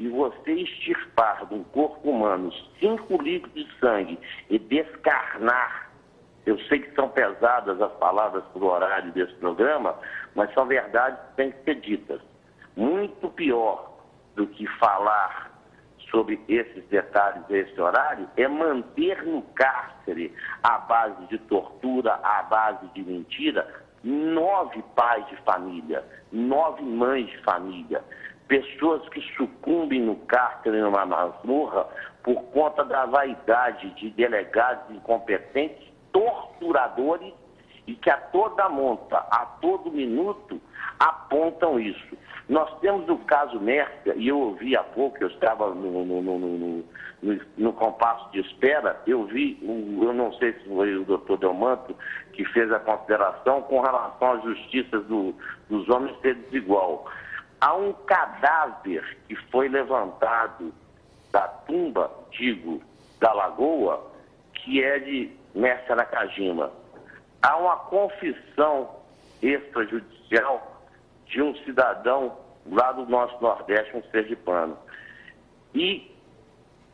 e você extirpar de um corpo humano 5 litros de sangue e descarnar, eu sei que são pesadas as palavras para o horário desse programa, mas são verdades que têm que ser ditas. Muito pior do que falar sobre esses detalhes desse horário é manter no cárcere, à base de tortura, à base de mentira, 9 pais de família, 9 mães de família, pessoas que sucumbem no cárcere, numa masmorra, por conta da vaidade de delegados incompetentes, torturadores, e que a toda monta, a todo minuto, apontam isso. Nós temos o caso Mércia, e eu ouvi há pouco, eu estava no compasso de espera, eu vi, eu não sei se foi o doutor Delmanto que fez a consideração com relação à justiça dos homens ser desigual. Há um cadáver que foi levantado da tumba, da lagoa, que é de Mércia Nakajima. Há uma confissão extrajudicial de um cidadão lá do nosso Nordeste, um sergipano. E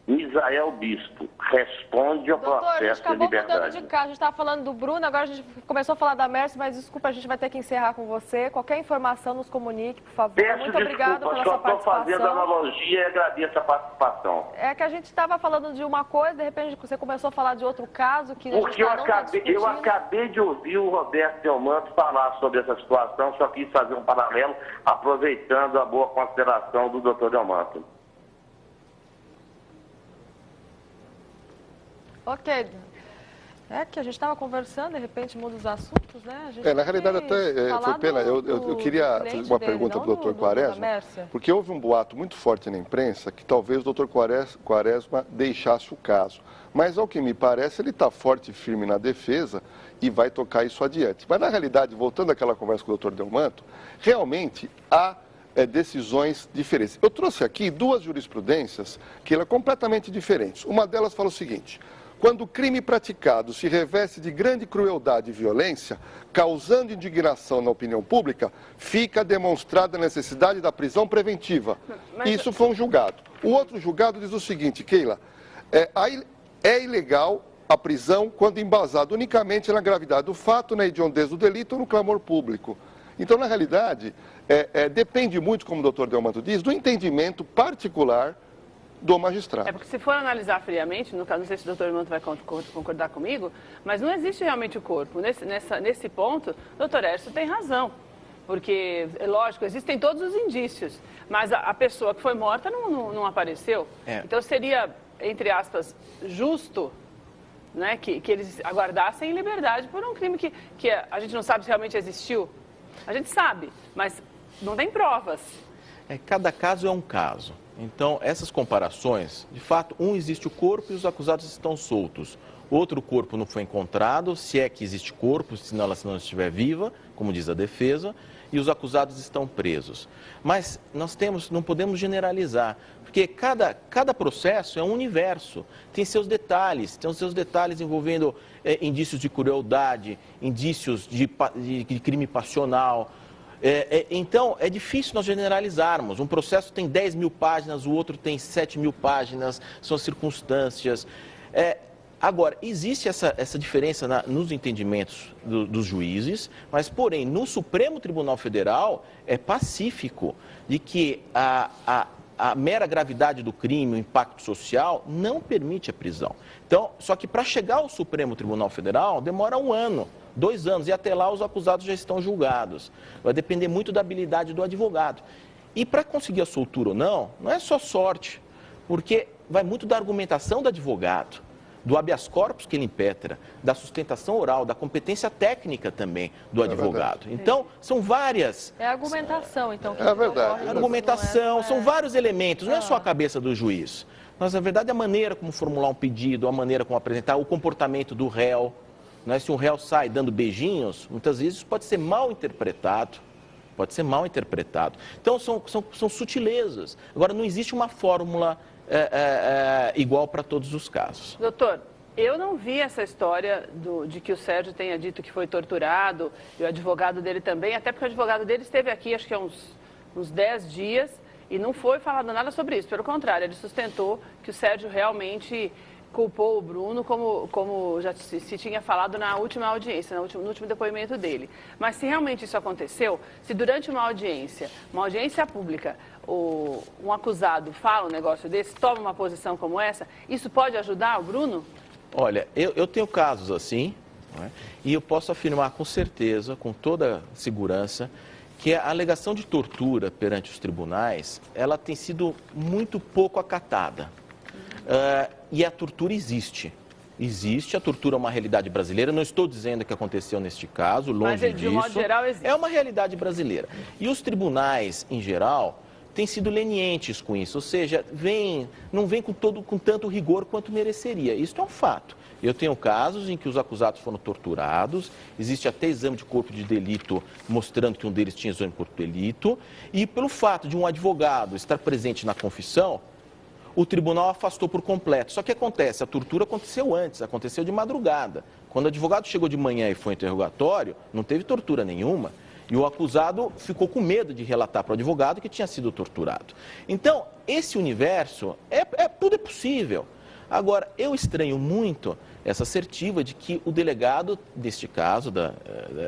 Misael Bispo responde ao processo de liberdade. Doutor, a gente acabou mudando de casa, a gente estava falando do Bruno, agora a gente começou a falar da Mércia, mas desculpa, a gente vai ter que encerrar com você. Qualquer informação nos comunique, por favor. Muito obrigado pela sua participação. Estou fazendo analogia e agradeço a participação. É que a gente estava falando de uma coisa, de repente você começou a falar de outro caso que porque eu acabei de ouvir o Roberto Delmanto falar sobre essa situação, só quis fazer um paralelo, aproveitando a boa consideração do doutor Delmanto. Ok. É que a gente estava conversando, de repente muda os assuntos, né? Na realidade até foi pena, eu queria fazer uma pergunta para o doutor Quaresma, porque houve um boato muito forte na imprensa que talvez o doutor Quaresma deixasse o caso. Mas, ao que me parece, ele está forte e firme na defesa e vai tocar isso adiante. Mas, na realidade, voltando àquela conversa com o doutor Delmanto, realmente há decisões diferentes. Eu trouxe aqui 2 jurisprudências que são completamente diferentes. Uma delas fala o seguinte: quando o crime praticado se reveste de grande crueldade e violência, causando indignação na opinião pública, fica demonstrada a necessidade da prisão preventiva. Isso foi um julgado. O outro julgado diz o seguinte, Keila, é ilegal a prisão quando embasado unicamente na gravidade do fato, na hediondez do delito ou no clamor público. Então, na realidade, depende muito, como o doutor Delmanto diz, do entendimento particular do magistrado. Porque se for analisar friamente, no caso, não sei se o doutor Delmanto vai concordar comigo, mas não existe realmente o corpo. Nesse ponto, o doutor Hércio tem razão. Porque, é lógico, existem todos os indícios, mas a pessoa que foi morta não apareceu. Então seria, entre aspas, justo, né, que eles aguardassem em liberdade por um crime que a gente não sabe se realmente existiu. A gente sabe, mas não tem provas. Cada caso é um caso. Então, essas comparações, de fato, existe o corpo e os acusados estão soltos. Outro corpo não foi encontrado, se é que existe corpo, se ela não estiver viva, como diz a defesa, e os acusados estão presos. Mas nós não podemos generalizar, porque cada processo é um universo, tem seus detalhes envolvendo indícios de crueldade, indícios de crime passional. Então, é difícil nós generalizarmos. Um processo tem 10 mil páginas, o outro tem 7 mil páginas, são circunstâncias. Agora, existe essa diferença nos entendimentos dos juízes, mas, porém, no Supremo Tribunal Federal é pacífico de que a mera gravidade do crime, o impacto social, não permite a prisão. Então, só que para chegar ao Supremo Tribunal Federal demora 1 ano. 2 anos, e até lá os acusados já estão julgados. Vai depender muito da habilidade do advogado. E para conseguir a soltura ou não é só sorte, porque vai muito da argumentação do advogado, do habeas corpus que ele impetra, da sustentação oral, da competência técnica também do advogado. Então, são várias... É argumentação, então. É verdade. Argumentação, são vários elementos, não é só a cabeça do juiz. Mas, na verdade, a maneira como formular um pedido, a maneira como apresentar, o comportamento do réu. Se um réu sai dando beijinhos, muitas vezes isso pode ser mal interpretado. Então, são sutilezas. Agora, não existe uma fórmula igual para todos os casos. Doutor, eu não vi essa história de que o Sérgio tenha dito que foi torturado, e o advogado dele também, até porque o advogado dele esteve aqui, acho que há uns 10 dias, E não foi falado nada sobre isso, pelo contrário, ele sustentou que o Sérgio realmente culpou o Bruno, como já se tinha falado na última audiência, no último depoimento dele. Mas se realmente isso aconteceu, se durante uma audiência pública, um acusado fala um negócio desse, toma uma posição como essa, isso pode ajudar o Bruno? Olha, eu tenho casos assim, não é? E eu posso afirmar com certeza, com toda segurança, que a alegação de tortura perante os tribunais, ela tem sido muito pouco acatada. E a tortura existe. Existe, a tortura é uma realidade brasileira. Não estou dizendo que aconteceu neste caso, longe disso. Mas, de modo geral, existe. É uma realidade brasileira. E os tribunais, em geral, têm sido lenientes com isso. Ou seja, não vem com tanto rigor quanto mereceria. Isso é um fato. Eu tenho casos em que os acusados foram torturados, existe até exame de corpo de delito mostrando que um deles tinha exame de corpo de delito. E pelo fato de um advogado estar presente na confissão, o tribunal afastou por completo. Só que acontece, a tortura aconteceu antes, aconteceu de madrugada. Quando o advogado chegou de manhã e foi ao interrogatório, não teve tortura nenhuma. E o acusado ficou com medo de relatar para o advogado que tinha sido torturado. Então, esse universo, tudo é possível. Agora, eu estranho muito essa assertiva de que o delegado, deste caso, da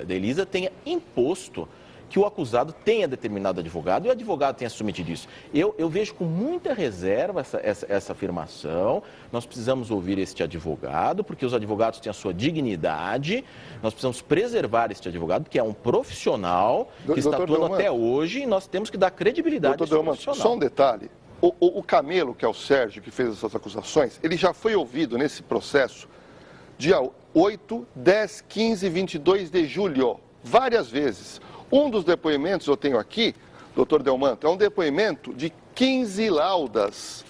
Elisa, tenha imposto que o acusado tenha determinado advogado e o advogado tenha submetido isso. Eu vejo com muita reserva essa afirmação. Nós precisamos ouvir este advogado, porque os advogados têm a sua dignidade. Nós precisamos preservar este advogado, que é um profissional que está atuando até hoje, e nós temos que dar credibilidade a esse profissional. Só um detalhe. O Camelo, que é o Sérgio, que fez essas acusações, ele já foi ouvido nesse processo dia 8, 10, 15 e 22 de julho, várias vezes. Um dos depoimentos eu tenho aqui, doutor Delmanto, é um depoimento de 15 laudas,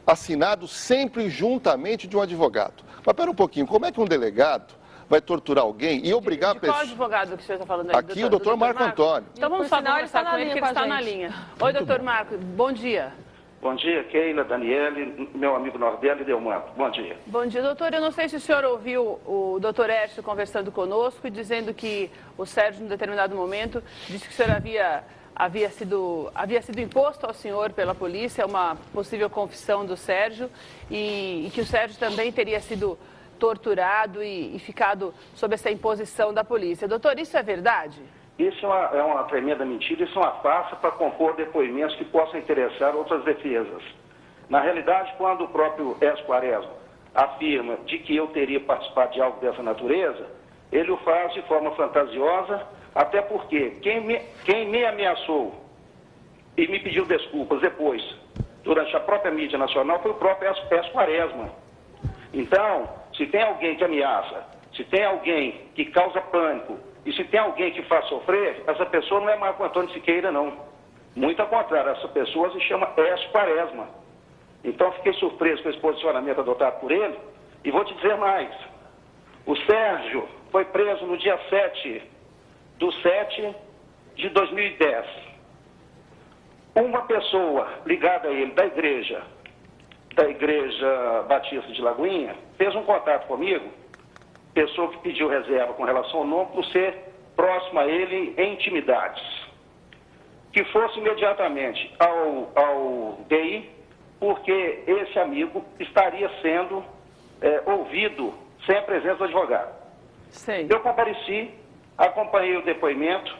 assinado sempre juntamente de um advogado. Mas espera um pouquinho, como é que um delegado vai torturar alguém e obrigar a pessoa... Qual advogado que o senhor está falando aí? Aqui o doutor Marco Antônio. Então vamos só conversar com ele, que ele está na linha. Oi, doutor Marco, bom dia. Bom dia, Keila, Daniele, meu amigo Nordelli e Delmanto. Bom dia. Bom dia, doutor. Eu não sei se o senhor ouviu o doutor Hércio conversando conosco e dizendo que o Sérgio, em determinado momento, disse que o senhor havia sido imposto ao senhor pela polícia uma possível confissão do Sérgio e que o Sérgio também teria sido torturado e ficado sob essa imposição da polícia. Doutor, isso é verdade? Isso é uma tremenda mentira, isso é uma farsa para compor depoimentos que possam interessar outras defesas. Na realidade, quando o próprio Écio Quaresma afirma de que eu teria participado de algo dessa natureza, ele o faz de forma fantasiosa, até porque quem me ameaçou e me pediu desculpas depois, durante a própria mídia nacional, foi o próprio Écio Quaresma. Então, se tem alguém que ameaça, se tem alguém que causa pânico, e se tem alguém que faz sofrer, essa pessoa não é Marco Antônio Siqueira, não. Muito ao contrário, essa pessoa se chama Écio Quaresma. Então, fiquei surpreso com esse posicionamento adotado por ele. E vou te dizer mais. O Sérgio foi preso no dia 7/7 de 2010. Uma pessoa ligada a ele da Igreja Batista de Lagoinha, fez um contato comigo, pessoa que pediu reserva com relação ao nome, por ser próximo a ele em intimidades. Que fosse imediatamente ao DI, porque esse amigo estaria sendo ouvido sem a presença do advogado. Sim. Eu compareci, acompanhei o depoimento,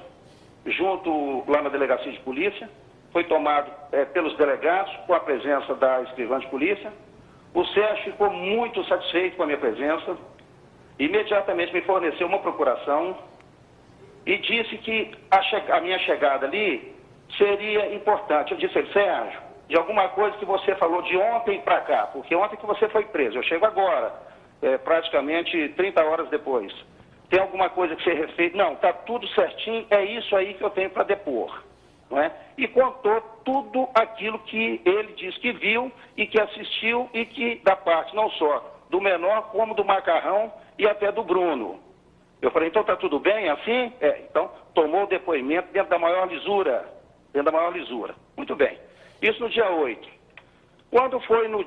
junto lá na delegacia de polícia, foi tomado pelos delegados, com a presença da escrivã de polícia. O Sérgio ficou muito satisfeito com a minha presença, imediatamente me forneceu uma procuração e disse que a minha chegada ali seria importante. Eu disse a ele: Sérgio, de alguma coisa que você falou de ontem para cá, porque ontem que você foi preso, eu chego agora, praticamente 30 horas depois. Tem alguma coisa que você refez? Não, está tudo certinho, é isso aí que eu tenho para depor. Não é? E contou tudo aquilo que ele disse que viu e que assistiu e que da parte não só do menor como do Macarrão e até do Bruno. Eu falei: então está tudo bem assim? Então tomou o depoimento dentro da maior lisura. Muito bem. Isso no dia 8. Quando foi no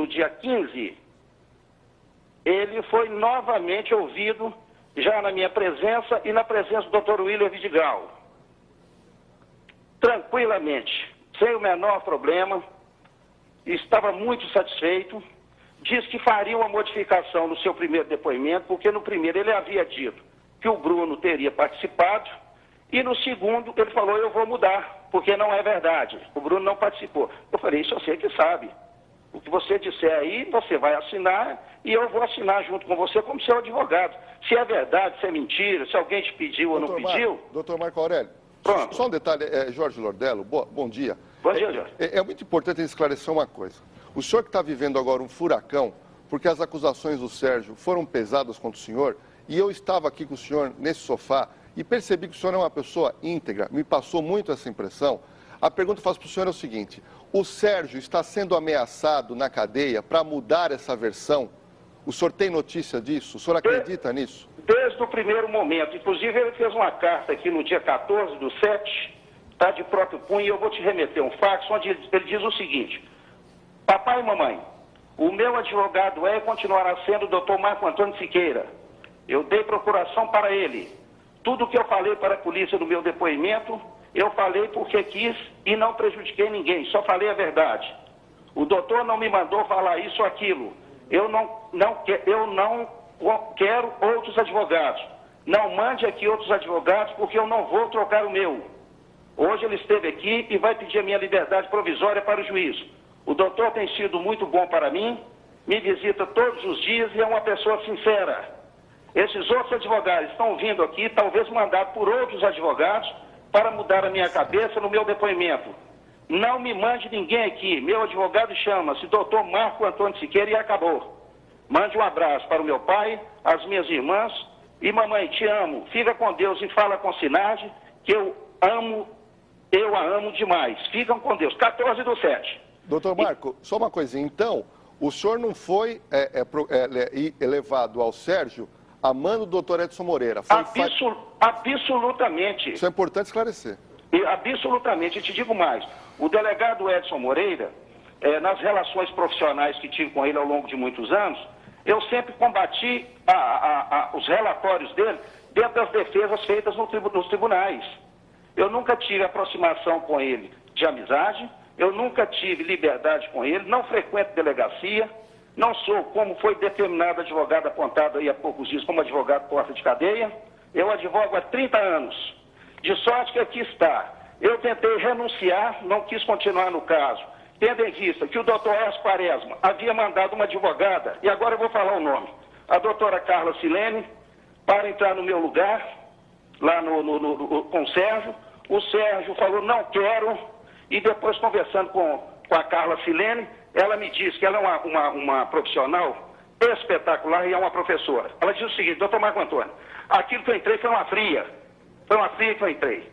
dia 15, ele foi novamente ouvido, já na minha presença e na presença do Dr. William Vidigal. tranquilamente, sem o menor problema, estava muito satisfeito, disse que faria uma modificação no seu primeiro depoimento, porque no primeiro ele havia dito que o Bruno teria participado, e no segundo ele falou, eu vou mudar, porque não é verdade, o Bruno não participou. Eu falei, isso você que sabe. O que você disser aí, você vai assinar e eu vou assinar junto com você como seu advogado. Se é verdade, se é mentira, se alguém te pediu ou não pediu... Doutor Marco Aurélio, pronto. Só um detalhe, Jorge Lordello, bom dia. Bom dia, Jorge. É muito importante esclarecer uma coisa. O senhor que está vivendo agora um furacão, porque as acusações do Sérgio foram pesadas contra o senhor, e eu estava aqui com o senhor nesse sofá e percebi que o senhor é uma pessoa íntegra, me passou muito essa impressão. A pergunta que eu faço para o senhor é o seguinte, o Sérgio está sendo ameaçado na cadeia para mudar essa versão? O senhor tem notícia disso? O senhor acredita nisso? Desde o primeiro momento. Inclusive, ele fez uma carta aqui no dia 14/7, está de próprio punho, e eu vou te remeter um fax, onde ele diz o seguinte, papai e mamãe, o meu advogado é e continuará sendo o doutor Marco Antônio Siqueira. Eu dei procuração para ele. Tudo o que eu falei para a polícia no meu depoimento, eu falei porque quis e não prejudiquei ninguém, só falei a verdade. O doutor não me mandou falar isso ou aquilo. Eu não quero outros advogados. Não mande aqui outros advogados porque eu não vou trocar o meu. Hoje ele esteve aqui e vai pedir a minha liberdade provisória para o juiz. O doutor tem sido muito bom para mim, me visita todos os dias e é uma pessoa sincera. Esses outros advogados estão vindo aqui, talvez mandados por outros advogados, para mudar a minha cabeça no meu depoimento. Não me mande ninguém aqui. Meu advogado chama-se doutor Marco Antônio Siqueira e acabou. Mande um abraço para o meu pai, as minhas irmãs e mamãe, te amo. Fica com Deus e fala com Sinade que eu a amo demais. Ficam com Deus. 14/7. Doutor Marco, só uma coisinha. Então, o senhor não foi elevado ao Sérgio a mando do doutor Edson Moreira? Absolutamente. Isso é importante esclarecer. Absolutamente. Eu te digo mais. O delegado Edson Moreira, nas relações profissionais que tive com ele ao longo de muitos anos, eu sempre combati os relatórios dele dentro das defesas feitas nos tribunais. Eu nunca tive aproximação com ele de amizade, eu nunca tive liberdade com ele, não frequento delegacia, não sou, como foi determinado advogado apontado aí há poucos dias, como advogado porta de cadeia. Eu advogo há 30 anos. De sorte que aqui está. Eu tentei renunciar, não quis continuar no caso, tendo em vista que o doutor Écio Quaresma havia mandado uma advogada, e agora eu vou falar o nome, a doutora Carla Silene, para entrar no meu lugar, lá com o Sérgio. O Sérgio falou, não quero, e depois conversando com a Carla Silene, ela me disse que ela é uma profissional espetacular e é uma professora. Ela disse o seguinte, doutor Marco Antônio, aquilo que eu entrei foi uma fria que eu entrei.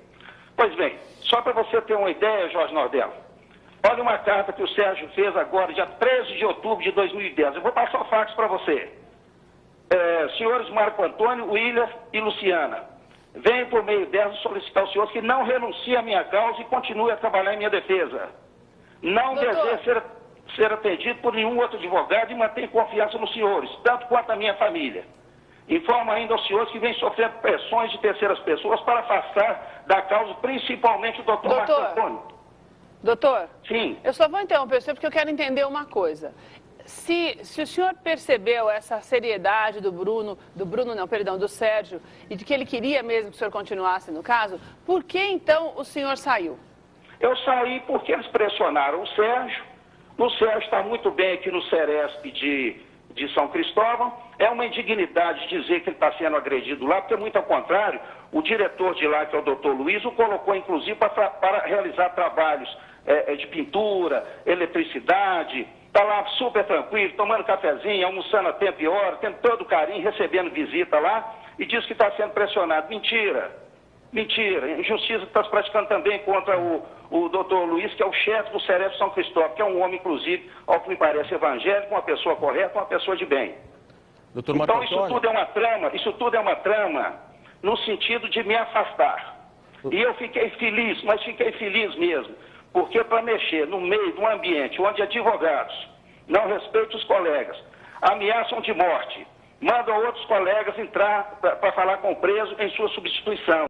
Pois bem, só para você ter uma ideia, Jorge Nordello, olha uma carta que o Sérgio fez agora, dia 13 de outubro de 2010. Eu vou passar o fax para você. Senhores Marco Antônio, William e Luciana, venho por meio dessa solicitar aos senhores que não renunciem à minha causa e continue a trabalhar em minha defesa. Não desejo ser atendido por nenhum outro advogado e mantenho confiança nos senhores, tanto quanto a minha família. Informo ainda aos senhores que vem sofrendo pressões de terceiras pessoas para afastar da causa, principalmente o doutor Marco Antônio. Doutor, sim. Eu só vou interromper você porque eu quero entender uma coisa. Se o senhor percebeu essa seriedade do Sérgio, e de que ele queria mesmo que o senhor continuasse no caso, por que então o senhor saiu? Eu saí porque eles pressionaram o Sérgio. O Sérgio está muito bem aqui no Ceresp de São Cristóvão. É uma indignidade dizer que ele está sendo agredido lá, porque, muito ao contrário, o diretor de lá, que é o doutor Luiz, o colocou, inclusive, para realizar trabalhos de pintura, eletricidade. Está lá super tranquilo, tomando cafezinho, almoçando a tempo e hora, tendo todo o carinho, recebendo visita lá, e diz que está sendo pressionado. Mentira. Mentira. Injustiça que está se praticando também contra o doutor Luiz, que é o chefe do Ceresp São Cristóvão, que é um homem, inclusive, ao que me parece, evangélico, uma pessoa correta, uma pessoa de bem. Doutor Marco Antônio. Isso tudo é uma trama no sentido de me afastar. E eu fiquei feliz, mas fiquei feliz mesmo, porque para mexer no meio de um ambiente onde advogados não respeitam os colegas, ameaçam de morte, mandam outros colegas entrar para falar com o preso em sua substituição.